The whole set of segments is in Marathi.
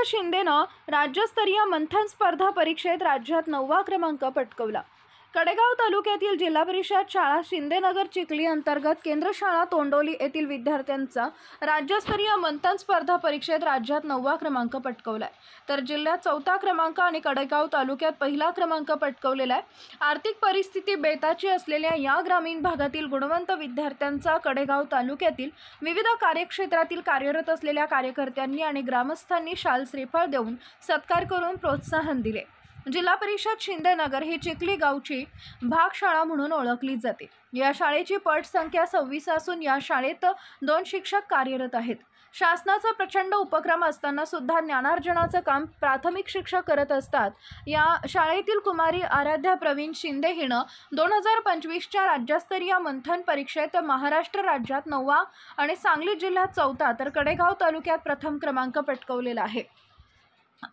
आराध्या शिंदेनं राज्यस्तरीय मंथन स्पर्धा परीक्षेत राज्यात 9वा क्रमांक पटकावला। कडेगाव तालुक्यातील जिल्हा परिषद शाळा शिंदेनगर चिखली अंतर्गत केंद्र शाळा तोंडोली येथील विद्यार्थ्यांचा राज्यस्तरीय मंथन स्पर्धा परीक्षेत राज्यात 9वा क्रमांक पटकावलाय, तर जिल्ह्यात 4था क्रमांक आणि कडेगाव तालुक्यात 1ला क्रमांक पटकावलेला आहे। आर्थिक परिस्थिती बेताची असलेल्या या ग्रामीण भागातील गुणवंत विद्यार्थ्यांचा कडेगाव तालुक्यातील विविध कार्यक्षेत्रातील कार्यरत असलेल्या कार्यकर्त्यांनी आणि ग्रामस्थांनी शाल श्रीफळ देऊन सत्कार करून प्रोत्साहन दिले। जिल्हा परिषद शिंदेनगर ही चिखली गावची भागशाळा म्हणून ओळखली जाते। या शाळेची पट संख्या 26 असून या शाळेत 2 शिक्षक कार्यरत आहेत। शासनाचा प्रचंड उपक्रम असताना सुद्धा ज्ञानार्जनाचं काम प्राथमिक शिक्षक करत असतात। या शाळेतील कुमारी आराध्या प्रवीण शिंदे हिनं 2025च्या राज्यस्तरीय मंथन परीक्षेत महाराष्ट्र राज्यात 9वा आणि सांगली जिल्ह्यात 4था तर कडेगाव तालुक्यात प्रथम क्रमांक पटकावलेला आहे।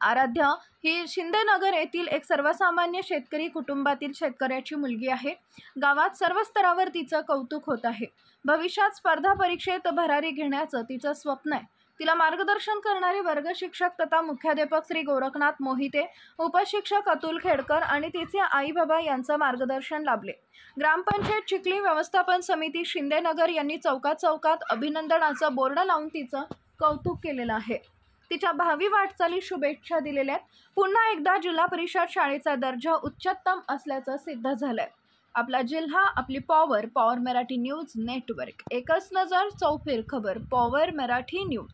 आराध्या ही शिंदेनगर येथील एक सर्वसामान्य शेतकरी कुटुंबातील शेतकऱ्याची मुलगी आहे। गावात सर्व स्तरावर तिचं कौतुक होत आहे। भविष्यात स्पर्धा परीक्षेत भरारी घेण्याचं तिचं स्वप्न आहे। तिला मार्गदर्शन करणारे वर्ग शिक्षक तथा मुख्याध्यापक श्री गोरखनाथ मोहिते, उपशिक्षक अतुल खेडकर आणि तिचे आई बाबा यांचं मार्गदर्शन लाभले। ग्रामपंचायत चिखली व्यवस्थापन समिती शिंदेनगर यांनी चौकात अभिनंदनाचं बोर्ड लावून तिचं कौतुक केलेलं आहे। तिच्या भावी वाटचाली शुभेच्छा दिलेल्या आहेत। पुन्हा एकदा जिल्हा परिषद शाळेचा दर्जा उच्चतम असल्याचं सिद्ध झालंय। आपला जिल्हा आपली पॉवर मराठी न्यूज नेटवर्क, एकच नजर चौफेर खबर, पॉवर मराठी न्यूज।